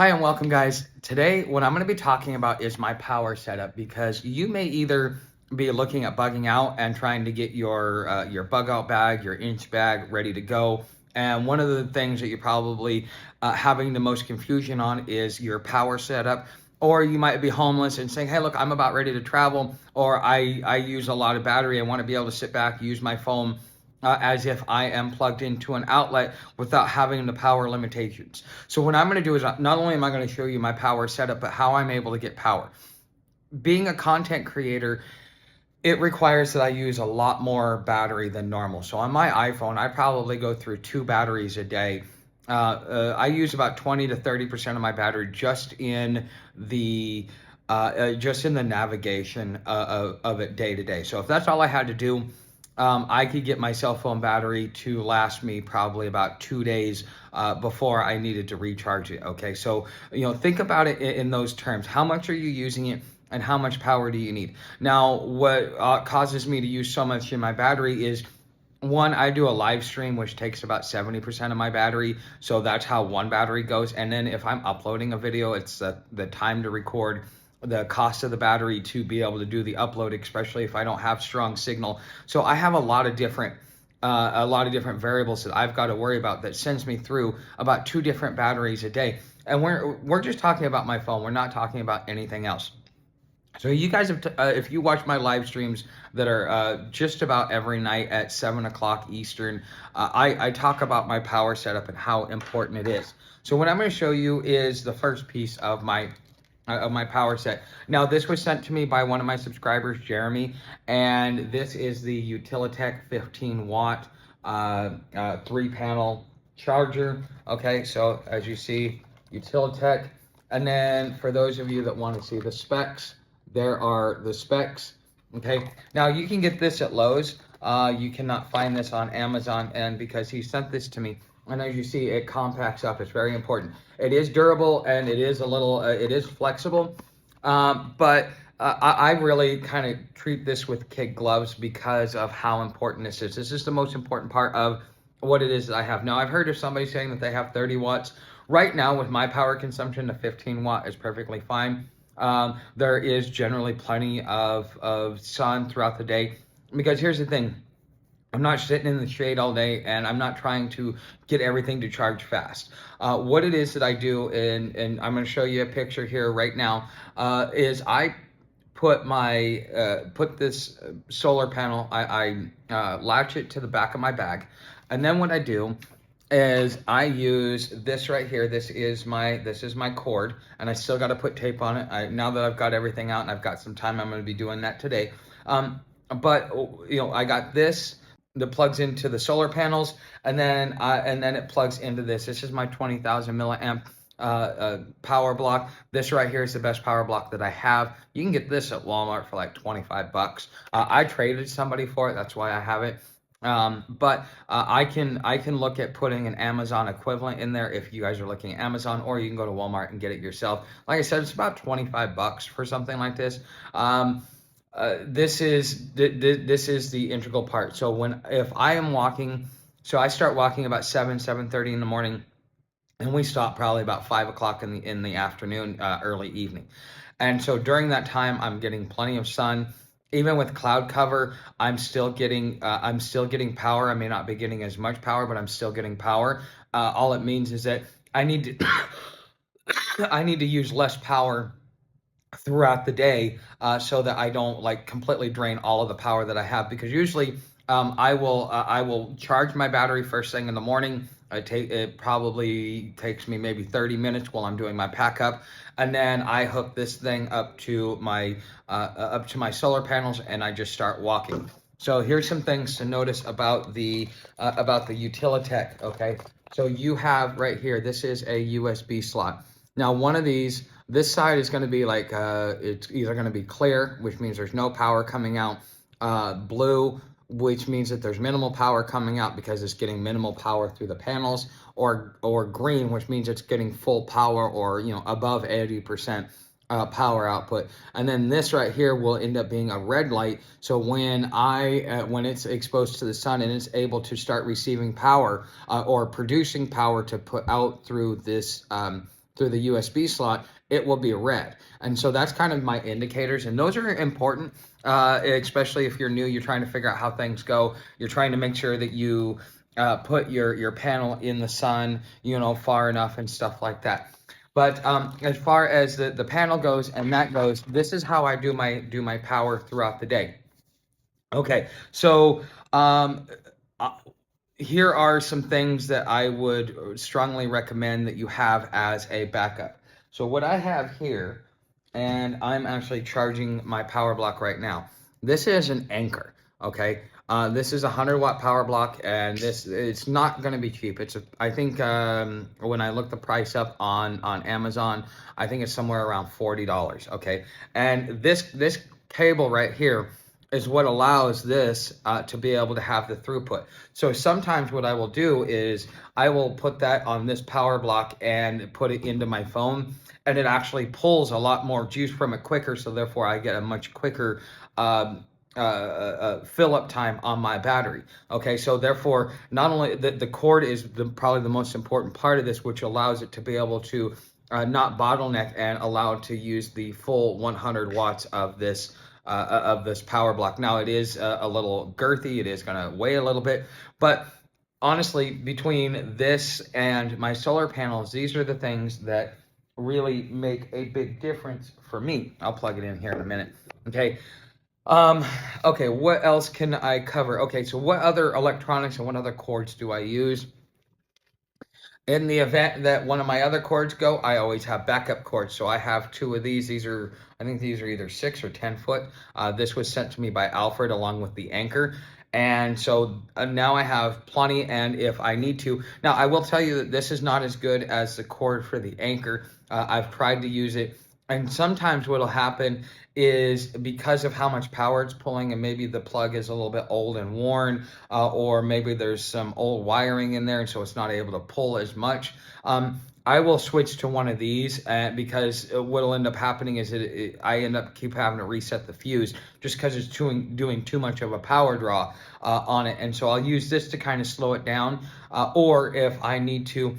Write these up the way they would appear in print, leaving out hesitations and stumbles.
Hi and welcome, guys. Today, what I'm going to be talking about is my power setup, because you may either be looking at bugging out and trying to get your bug out bag, your inch bag ready to go. And one of the things that you're probably having the most confusion on is your power setup. Or you might be homeless and saying, hey, look, I'm about ready to travel, or I use a lot of battery. I want to be able to sit back, use my phone as if I am plugged into an outlet without having the power limitations. So what I'm going to do is not only am I going to show you my power setup, but how I'm able to get power. Being a content creator, it requires that I use a lot more battery than normal. So on my iPhone, I probably go through 2 batteries a day. I use about 20 to 30% of my battery just in the navigation of it day to day. So if that's all I had to do, I could get my cell phone battery to last me probably about 2 days before I needed to recharge it. Okay, so think about it in those terms. How much are you using it, and how much power do you need? Now, what causes me to use so much in my battery is, one, I do a live stream, which takes about 70% of my battery. So that's how one battery goes. And then if I'm uploading a video, it's the time to record, the cost of the battery to be able to do the upload, especially if I don't have strong signal. So I have a lot of different variables that I've got to worry about that sends me through about 2 different batteries a day. And we're just talking about my phone. We're not talking about anything else. So you guys have, if you watch my live streams that are just about every night at 7 o'clock Eastern, I talk about my power setup and how important it is. So what I'm going to show you is the first piece of my power set. Now, this was sent to me by one of my subscribers, Jeremy, and this is the Utilitek 15 watt 3-panel charger. Okay, so as you see, Utilitek. And then for those of you that want to see the specs, there are the specs. Okay, now you can get this at Lowe's. You cannot find this on Amazon, and because he sent this to me, and as you see, it compacts up. It's very important. It is durable, and it is a little, it is flexible, but I really kind of treat this with kid gloves because of how important this is. This is the most important part of what it is that I have. Now, I've heard of somebody saying that they have 30 watts. Right now, with my power consumption, the 15 watt is perfectly fine. There is generally plenty of sun throughout the day, because here's the thing. I'm not sitting in the shade all day, and I'm not trying to get everything to charge fast. What it is that I do, and I'm going to show you a picture here right now, is I put put this solar panel, I latch it to the back of my bag, and then what I do is I use this right here. This is my cord, and I still got to put tape on it. Now that I've got everything out and I've got some time, I'm going to be doing that today. But I got this that plugs into the solar panels, and then it plugs into this. This is my 20,000 milliamp power block. This right here is the best power block that I have. You can get this at Walmart for like 25 bucks. I traded somebody for it. That's why I have it. But I can look at putting an Amazon equivalent in there if you guys are looking at Amazon, or you can go to Walmart and get it yourself. Like I said, it's about 25 bucks for something like this. This is the integral part. So if I am walking, so I start walking about 7:30 in the morning, and we stop probably about 5 o'clock in the afternoon, early evening. And so during that time, I'm getting plenty of sun. Even with cloud cover, I'm still getting power. I may not be getting as much power, but I'm still getting power. All it means is that I need to I need to use less power throughout the day, so that I don't like completely drain all of the power that I have, because usually I will charge my battery first thing in the morning. It probably takes me maybe 30 minutes while I'm doing my pack up, and then I hook this thing up to my solar panels, and I just start walking. So here's some things to notice about the Utilitek. Okay, so you have right here, this is a USB slot. Now, one of these, this side is going to be like, it's either going to be clear, which means there's no power coming out, blue, which means that there's minimal power coming out because it's getting minimal power through the panels, or green, which means it's getting full power, or above 80% power output. And then this right here will end up being a red light. So when it's exposed to the sun and it's able to start receiving power, or producing power to put out through this through the USB slot, it will be red. And so that's kind of my indicators, and those are important, especially if you're new, you're trying to figure out how things go. You're trying to make sure that you put your panel in the sun, far enough and stuff like that. But as far as the panel goes and that goes, this is how I do my power throughout the day. Okay, so here are some things that I would strongly recommend that you have as a backup. So what I have here, and I'm actually charging my power block right now. This is an Anker, okay? This is a 100-watt power block, and it's not going to be cheap. I think when I look the price up on Amazon, I think it's somewhere around $40, okay? And this cable right here is what allows this to be able to have the throughput. So sometimes what I will do is I will put that on this power block and put it into my phone, and it actually pulls a lot more juice from it quicker, so therefore I get a much quicker fill up time on my battery. Okay, so therefore not only the cord is probably the most important part of this, which allows it to be able to not bottleneck and allow it to use the full 100 watts of this power block. Now it is a little girthy, it is going to weigh a little bit, but honestly, between this and my solar panels, these are the things that really make a big difference for me. I'll plug it in here in a minute. Okay. Okay, what else can I cover? Okay, so what other electronics and what other cords do I use? In the event that one of my other cords go, I always have backup cords. So I have two of these. I think these are either 6 or 10 foot. This was sent to me by Alfred along with the Anker. And so now I have plenty, and if I need to. Now, I will tell you that this is not as good as the cord for the Anker. I've tried to use it, and sometimes what'll happen is because of how much power it's pulling, and maybe the plug is a little bit old and worn, or maybe there's some old wiring in there, and so it's not able to pull as much. I will switch to one of these because what'll end up happening is I end up keep having to reset the fuse just because it's doing too much of a power draw on it. And so I'll use this to kind of slow it down, or if I need to,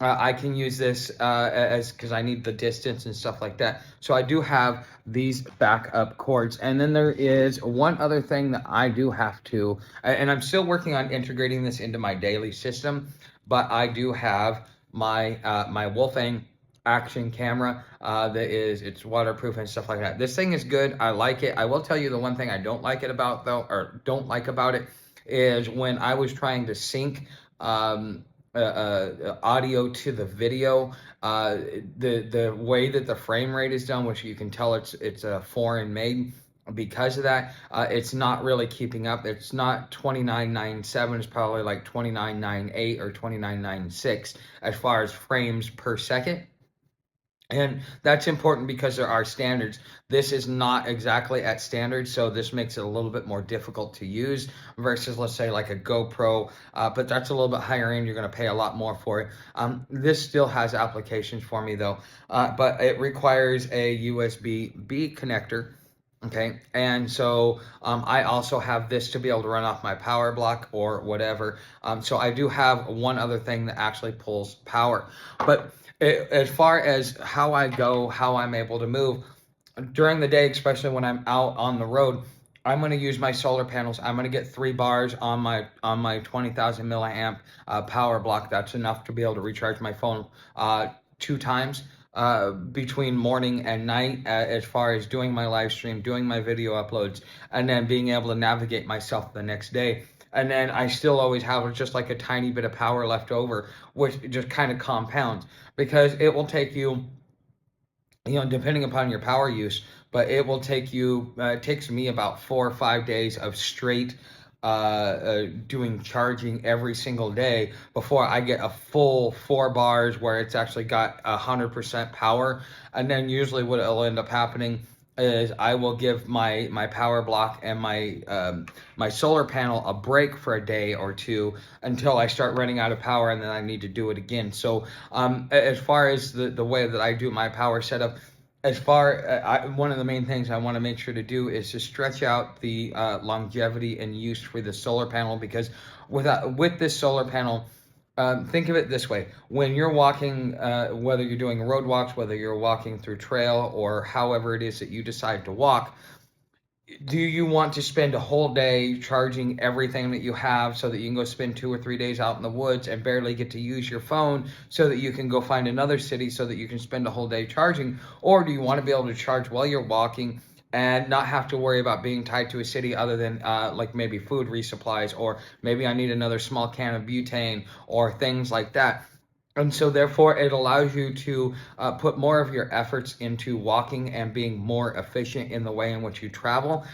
I can use this because I need the distance and stuff like that. So I do have these backup cords. And then there is one other thing that I do have to, and I'm still working on integrating this into my daily system, but I do have my my Wolfang action camera it's waterproof and stuff like that. This thing is good. I like it. I will tell you the one thing I don't like it about don't like about it is when I was trying to sync audio to the video, the way that the frame rate is done, which you can tell it's a foreign made. Because of that, it's not really keeping up. It's not 29.97, it's probably like 29.98 or 29.96 as far as frames per second. And that's important because there are standards. This is not exactly at standard, so this makes it a little bit more difficult to use versus, let's say, like a GoPro, but that's a little bit higher end. You're going to pay a lot more for it. This still has applications for me, though, but it requires a USB-B connector. Okay, and so I also have this to be able to run off my power block or whatever. So I do have one other thing that actually pulls power. But as far as how I go, how I'm able to move, during the day, especially when I'm out on the road, I'm going to use my solar panels. I'm going to get 3 bars on my 20,000 milliamp power block. That's enough to be able to recharge my phone 2 times. Between morning and night as far as doing my live stream, doing my video uploads, and then being able to navigate myself the next day. And then I still always have just like a tiny bit of power left over, which just kind of compounds because it will take you, depending upon your power use, but it will take you, it takes me about 4 or 5 days of straight doing charging every single day before I get a full 4 bars where it's actually got 100% power. And then usually what will end up happening is I will give my power block and my solar panel a break for a day or two until I start running out of power, and then I need to do it again. So as far as the way that I do my power setup, one of the main things I want to make sure to do is to stretch out the longevity and use for the solar panel, because with this solar panel, Think of it this way: when you're walking, whether you're doing road walks, whether you're walking through trail, or however it is that you decide to walk, do you want to spend a whole day charging everything that you have so that you can go spend 2 or 3 days out in the woods and barely get to use your phone so that you can go find another city so that you can spend a whole day charging? Or do you want to be able to charge while you're walking and not have to worry about being tied to a city other than like maybe food resupplies, or maybe I need another small can of butane or things like that? And so therefore it allows you to put more of your efforts into walking and being more efficient in the way in which you travel,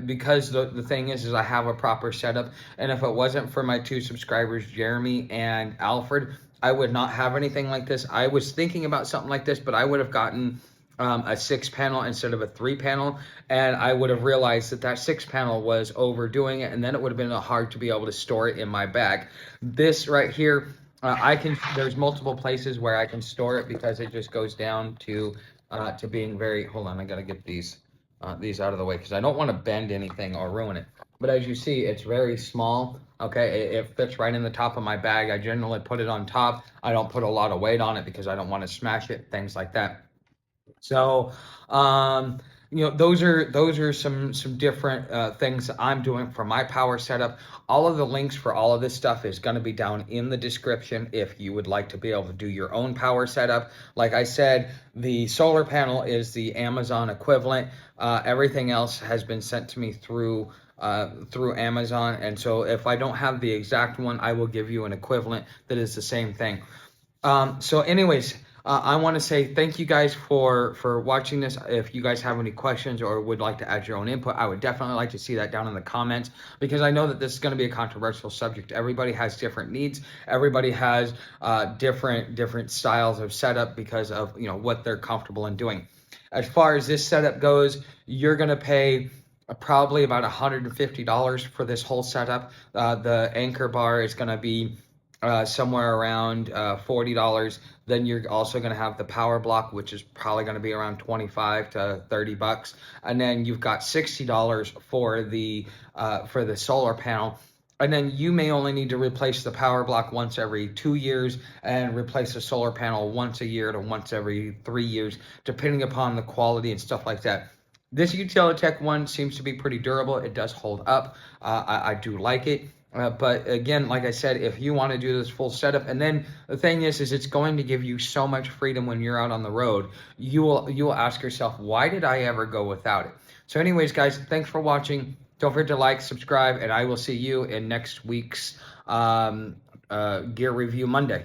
because the thing is I have a proper setup, and if it wasn't for my 2 subscribers, Jeremy and Alfred, I would not have anything like this. I was thinking about something like this, but I would have gotten a 6 panel instead of a 3 panel, and I would have realized that that 6 panel was overdoing it, and then it would have been hard to be able to store it in my bag. This right here, there's multiple places where I can store it because it just goes down to being very, hold on, I gotta get these out of the way because I don't want to bend anything or ruin it. But as you see, it's very small. Okay, it fits right in the top of my bag. I generally put it on top. I don't put a lot of weight on it because I don't want to smash it, things like that. So, those are some different things that I'm doing for my power setup. All of the links for all of this stuff is going to be down in the description if you would like to be able to do your own power setup. Like I said, the solar panel is the Amazon equivalent. Everything else has been sent to me through Amazon, and so if I don't have the exact one, I will give you an equivalent that is the same thing. So anyways, I want to say thank you guys for watching this. If you guys have any questions or would like to add your own input, I would definitely like to see that down in the comments, because I know that this is going to be a controversial subject. Everybody has different needs. Everybody has different styles of setup because of what they're comfortable in doing. As far as this setup goes, you're going to pay probably about $150 for this whole setup. The Anker bar is going to be somewhere around $40. Then you're also going to have the power block, which is probably going to be around 25 to 30 bucks. And then you've got $60 for the solar panel. And then you may only need to replace the power block once every 2 years and replace the solar panel once a year to once every 3 years, depending upon the quality and stuff like that. This Utilitek one seems to be pretty durable. It does hold up. I do like it. But again, like I said, if you want to do this full setup, and then the thing is it's going to give you so much freedom when you're out on the road. You will ask yourself, why did I ever go without it? So anyways, guys, thanks for watching. Don't forget to like, subscribe, and I will see you in next week's Gear Review Monday.